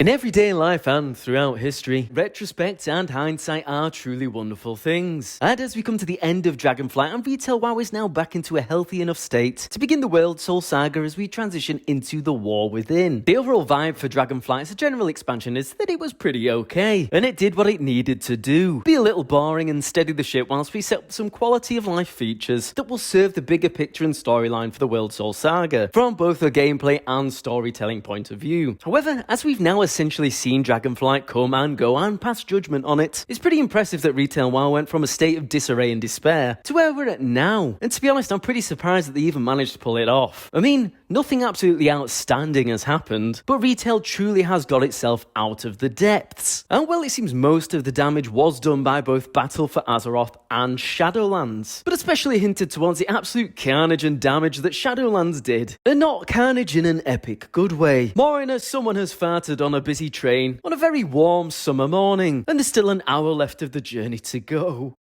In everyday life and throughout history, retrospect and hindsight are truly wonderful things. And as we come to the end of Dragonflight, and Retail WoW is now back into a healthy enough state to begin the World Soul Saga as we transition into the War Within. The overall vibe for Dragonflight as a general expansion is that it was pretty okay, and it did what it needed to do. Be a little boring and steady the ship whilst we set up some quality of life features that will serve the bigger picture and storyline for the World Soul Saga, from both a gameplay and storytelling point of view. However, as we've now essentially seen Dragonflight come and go and pass judgment on it, it's pretty impressive that Retail WoW went from a state of disarray and despair to where we're at now. And to be honest, I'm pretty surprised that they even managed to pull it off. I mean, nothing absolutely outstanding has happened, but Retail truly has got itself out of the depths. And well, it seems most of the damage was done by both Battle for Azeroth and Shadowlands, but especially hinted towards the absolute carnage and damage that Shadowlands did. And not carnage in an epic good way, more in a someone has farted on a busy train on a very warm summer morning, and there's still an hour left of the journey to go.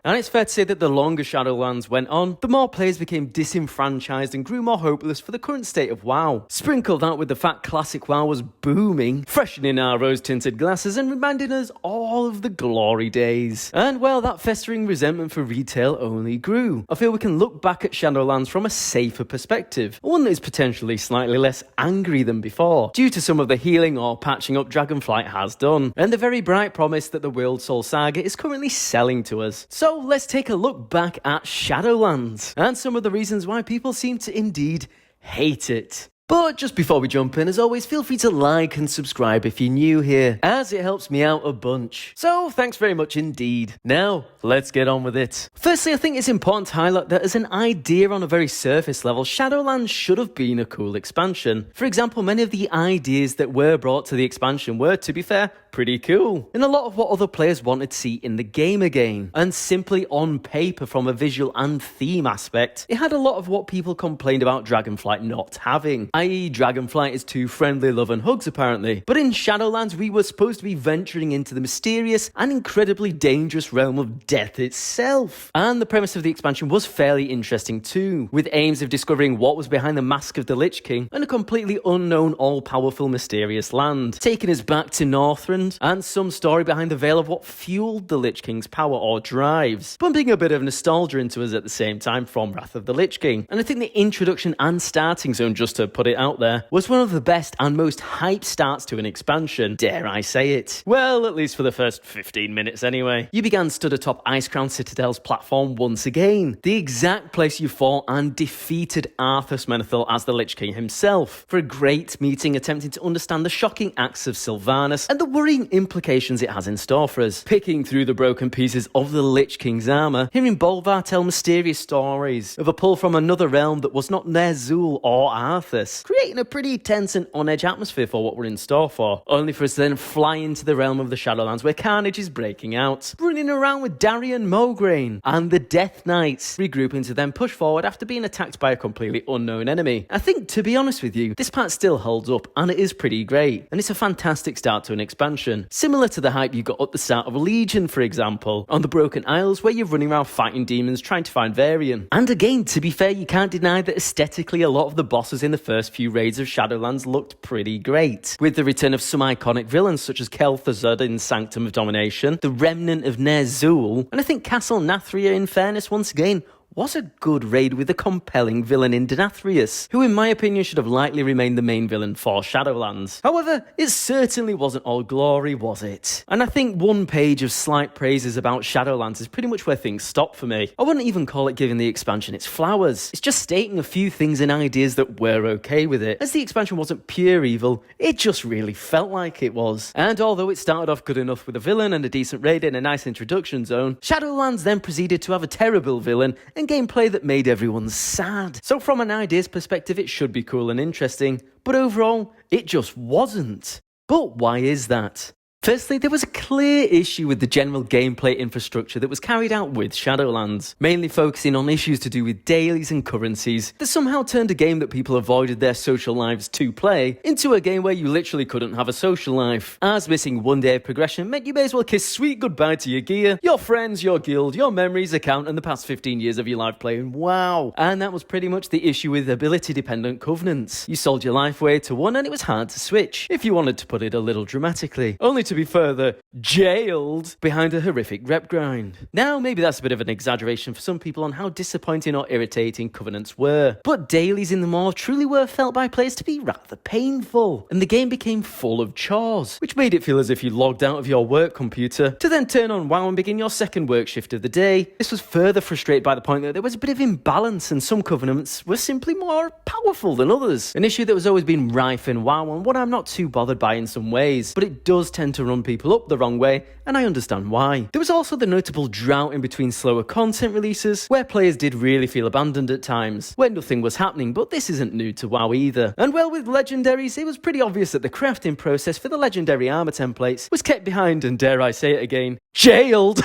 And it's fair to say that the longer Shadowlands went on, the more players became disenfranchised and grew more hopeless for the current state of WoW. Sprinkled out with the fact classic WoW was booming, freshening our rose-tinted glasses and reminding us all of the glory days. And well, that festering resentment for Retail only grew. I feel we can look back at Shadowlands from a safer perspective, one that is potentially slightly less angry than before, due to some of the healing or patching up Dragonflight has done, and the very bright promise that the World Soul Saga is currently selling to us. So let's take a look back at Shadowlands and some of the reasons why people seem to indeed hate it. But just before we jump in, as always, feel free to like and subscribe if you're new here, as it helps me out a bunch. So thanks very much indeed. Now, let's get on with it. Firstly, I think it's important to highlight that as an idea on a very surface level, Shadowlands should have been a cool expansion. For example, many of the ideas that were brought to the expansion were, to be fair, pretty cool, and a lot of what other players wanted to see in the game again. And simply on paper, from a visual and theme aspect, it had a lot of what people complained about Dragonflight not having, i.e. Dragonflight is too friendly, love and hugs apparently. But in Shadowlands, we were supposed to be venturing into the mysterious and incredibly dangerous realm of death itself. And the premise of the expansion was fairly interesting too, with aims of discovering what was behind the mask of the Lich King and a completely unknown, all-powerful, mysterious land, taking us back to Northrend, and some story behind the veil of what fueled the Lich King's power or drives, pumping a bit of nostalgia into us at the same time from Wrath of the Lich King. And I think the introduction and starting zone, just to put it out there, was one of the best and most hype starts to an expansion, dare I say it. Well, at least for the first 15 minutes anyway. You began stood atop Icecrown Citadel's platform once again, the exact place you fought and defeated Arthas Menethil as the Lich King himself, for a great meeting attempting to understand the shocking acts of Sylvanas and the worrying implications it has in store for us. Picking through the broken pieces of the Lich King's armor, hearing Bolvar tell mysterious stories of a pull from another realm that was not Ner'zhul or Arthas, creating a pretty tense and on-edge atmosphere for what we're in store for, only for us to then fly into the realm of the Shadowlands where carnage is breaking out, running around with Darian Mograine and the Death Knights, regrouping to then push forward after being attacked by a completely unknown enemy. I think, to be honest with you, this part still holds up and it is pretty great, and it's a fantastic start to an expansion, similar to the hype you got at the start of Legion, for example, on the Broken Isles where you're running around fighting demons trying to find Varian. And again, to be fair, you can't deny that aesthetically a lot of the bosses in the first few raids of Shadowlands looked pretty great, with the return of some iconic villains such as Kel'Thuzad in Sanctum of Domination, the Remnant of Ner'zhul, and I think Castle Nathria, in fairness, once again, was a good raid with a compelling villain in Denathrius, who in my opinion should have likely remained the main villain for Shadowlands. However, it certainly wasn't all glory, was it? And I think one page of slight praises about Shadowlands is pretty much where things stop for me. I wouldn't even call it giving the expansion its flowers. It's just stating a few things and ideas that were okay with it. As the expansion wasn't pure evil, it just really felt like it was. And although it started off good enough with a villain and a decent raid and a nice introduction zone, Shadowlands then proceeded to have a terrible villain and gameplay that made everyone sad. So from an ideas perspective, it should be cool and interesting, but overall, it just wasn't. But why is that? Firstly, there was a clear issue with the general gameplay infrastructure that was carried out with Shadowlands, mainly focusing on issues to do with dailies and currencies that somehow turned a game that people avoided their social lives to play into a game where you literally couldn't have a social life, as missing one day of progression meant you may as well kiss sweet goodbye to your gear, your friends, your guild, your memories account, and the past 15 years of your life playing WoW. And that was pretty much the issue with ability-dependent covenants. You sold your life away to one and it was hard to switch, if you wanted to put it a little dramatically, only to be further jailed behind a horrific rep grind. Now, maybe that's a bit of an exaggeration for some people on how disappointing or irritating covenants were, but dailies in the maw truly were felt by players to be rather painful, and the game became full of chores, which made it feel as if you logged out of your work computer to then turn on WoW and begin your second work shift of the day. This was further frustrated by the point that there was a bit of imbalance and some covenants were simply more powerful than others, an issue that was always been rife in WoW and what I'm not too bothered by in some ways, but it does tend to run people up the wrong way, and I understand why. There was also the notable drought in between slower content releases, where players did really feel abandoned at times, where nothing was happening, but this isn't new to WoW either. And well, with legendaries, it was pretty obvious that the crafting process for the legendary armor templates was kept behind and, dare I say it again, jailed!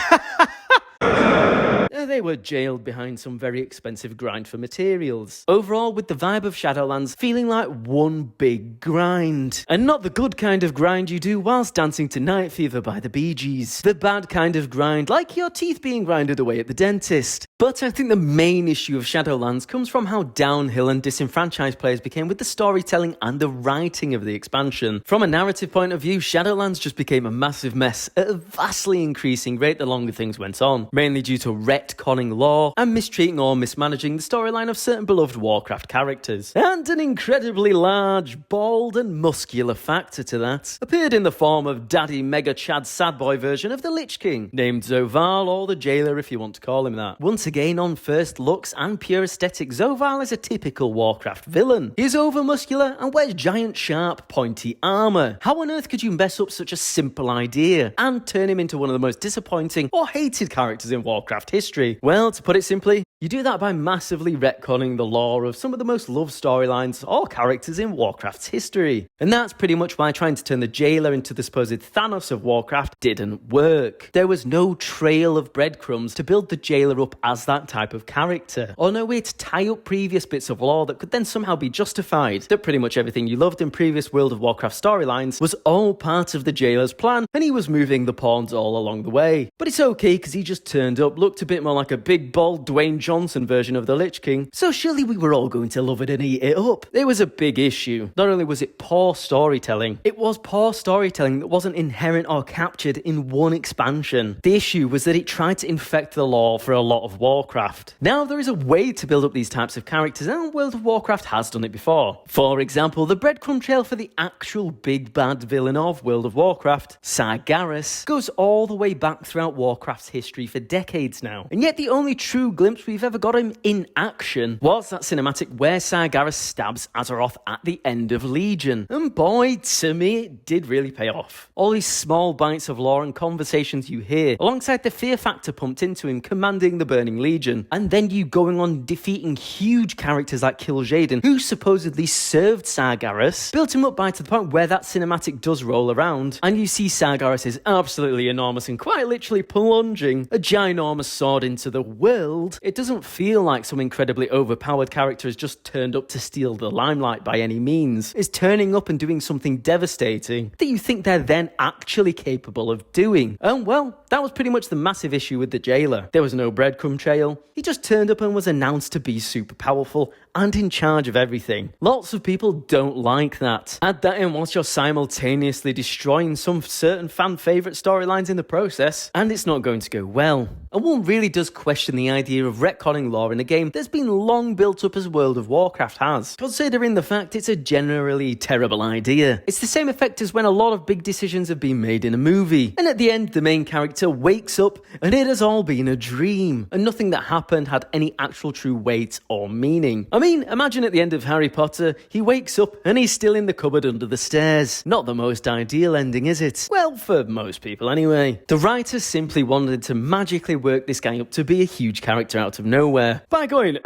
They were jailed behind some very expensive grind for materials. Overall, with the vibe of Shadowlands feeling like one big grind. And not the good kind of grind you do whilst dancing to Night Fever by the Bee Gees. The bad kind of grind, like your teeth being grinded away at the dentist. But I think the main issue of Shadowlands comes from how downhill and disenfranchised players became with the storytelling and the writing of the expansion. From a narrative point of view, Shadowlands just became a massive mess at a vastly increasing rate the longer things went on, mainly due to retconning lore and mistreating or mismanaging the storyline of certain beloved Warcraft characters. And an incredibly large, bald and muscular factor to that appeared in the form of Daddy Mega Chad Sadboy version of the Lich King, named Zoval, or the Jailer if you want to call him that. Once again, on first looks and pure aesthetic, Zoval is a typical Warcraft villain. He is over-muscular and wears giant, sharp, pointy armour. How on earth could you mess up such a simple idea and turn him into one of the most disappointing or hated characters in Warcraft history? Well, to put it simply, you do that by massively retconning the lore of some of the most loved storylines or characters in Warcraft's history. And that's pretty much why trying to turn the Jailer into the supposed Thanos of Warcraft didn't work. There was no trail of breadcrumbs to build the Jailer up as that type of character, or no way to tie up previous bits of lore that could then somehow be justified. That pretty much everything you loved in previous World of Warcraft storylines was all part of the Jailer's plan, and he was moving the pawns all along the way. But it's okay because he just turned up, looked a bit more like a big, bald Dwayne Johnson version of the Lich King, so surely we were all going to love it and eat it up. It was a big issue. Not only was it poor storytelling, it was poor storytelling that wasn't inherent or captured in one expansion. The issue was that it tried to infect the lore for a lot of Warcraft. Now, there is a way to build up these types of characters, and World of Warcraft has done it before. For example, the breadcrumb trail for the actual big bad villain of World of Warcraft, Sargeras, goes all the way back throughout Warcraft's history for decades now. And yet the only true glimpse we've ever got him in action was that cinematic where Sargeras stabs Azeroth at the end of Legion. And boy, to me, it did really pay off. All these small bites of lore and conversations you hear, alongside the fear factor pumped into him commanding the Burning Legion, and then you going on defeating huge characters like Kil'jaeden, who supposedly served Sargeras, built him up by to the point where that cinematic does roll around, and you see Sargeras is absolutely enormous and quite literally plunging a ginormous sword into the world. It doesn't feel like some incredibly overpowered character has just turned up to steal the limelight by any means. It's turning up and doing something devastating that you think they're then actually capable of doing. And well, that was pretty much the massive issue with the Jailer. There was no breadcrumb trail. He just turned up and was announced to be super powerful and in charge of everything. Lots of people don't like that. Add that in whilst you're simultaneously destroying some certain fan favourite storylines in the process, and it's not going to go well. And one really does question the idea of retconning lore in a game that's been long built up as World of Warcraft has, considering the fact it's a generally terrible idea. It's the same effect as when a lot of big decisions have been made in a movie, and at the end the main character wakes up and it has all been a dream, and nothing that happened had any actual true weight or meaning. I mean, imagine at the end of Harry Potter, he wakes up and he's still in the cupboard under the stairs. Not the most ideal ending, is it? Well, for most people anyway. The writers simply wanted to magically work this guy up to be a huge character out of nowhere by going,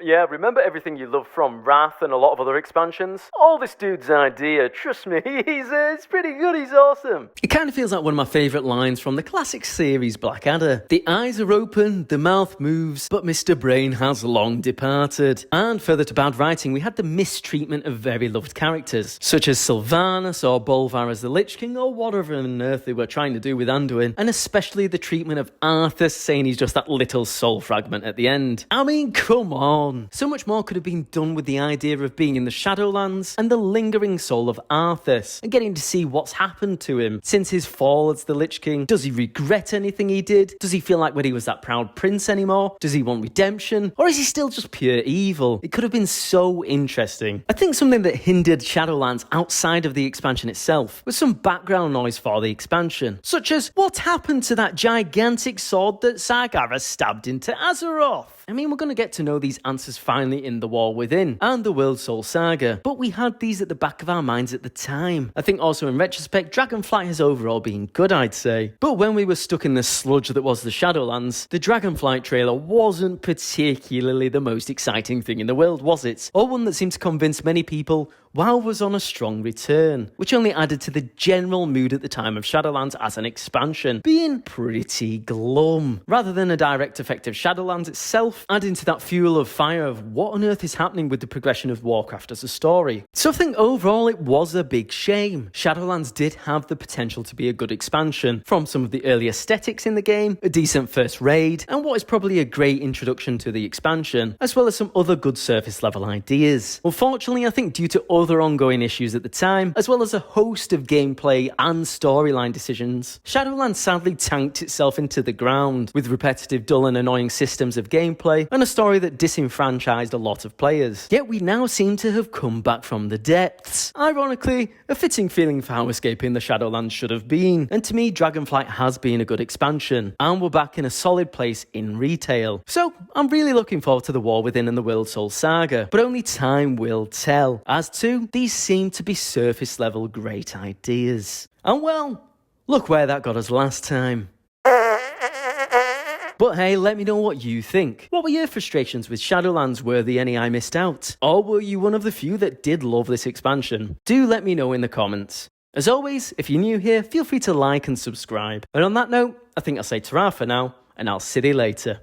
Yeah, remember everything you loved from Wrath and a lot of other expansions? All this dude's idea, trust me, it's pretty good, he's awesome. It kind of feels like one of my favourite lines from the classic series Blackadder. The eyes are open, the mouth moves, but Mr. Brain has long departed. And further to bad writing, we had the mistreatment of very loved characters, such as Sylvanas or Bolvar as the Lich King, or whatever on earth they were trying to do with Anduin, and especially the treatment of Arthas, saying he's just that little soul fragment at the end. I mean, come on. So much more could have been done with the idea of being in the Shadowlands and the lingering soul of Arthas, and getting to see what's happened to him since his fall as the Lich King. Does he regret anything he did? Does he feel like when he was that proud prince anymore? Does he want redemption? Or is he still just pure evil? It could have been so interesting. I think something that hindered Shadowlands outside of the expansion itself was some background noise for the expansion, such as what happened to that gigantic sword that Sargeras stabbed into Azeroth? I mean, we're going to get to know these answers finally in The War Within and the World Soul Saga, but we had these at the back of our minds at the time. I think also in retrospect, Dragonflight has overall been good, I'd say. But when we were stuck in the sludge that was the Shadowlands, the Dragonflight trailer wasn't particularly the most exciting thing in the world, was it? Or one that seemed to convince many people WoW was on a strong return, which only added to the general mood at the time of Shadowlands as an expansion being pretty glum, rather than a direct effect of Shadowlands itself, adding to that fuel of fire of what on earth is happening with the progression of Warcraft as a story. So I think overall it was a big shame. Shadowlands did have the potential to be a good expansion, from some of the early aesthetics in the game, a decent first raid, and what is probably a great introduction to the expansion, as well as some other good surface level ideas. Unfortunately, I think due to other ongoing issues at the time, as well as a host of gameplay and storyline decisions, Shadowlands sadly tanked itself into the ground, with repetitive, dull and annoying systems of gameplay, and a story that disenfranchised a lot of players. Yet we now seem to have come back from the depths. Ironically, a fitting feeling for how escaping the Shadowlands should have been, and to me, Dragonflight has been a good expansion, and we're back in a solid place in retail. So, I'm really looking forward to The War Within and the World Soul Saga, but only time will tell. As to these seem to be surface level great ideas. And well, look where that got us last time. But hey, let me know what you think. What were your frustrations with Shadowlands? Were there any I missed out? Or were you one of the few that did love this expansion? Do let me know in the comments. As always, if you're new here, feel free to like and subscribe. And on that note, I think I'll say ta-ra for now, and I'll see you later.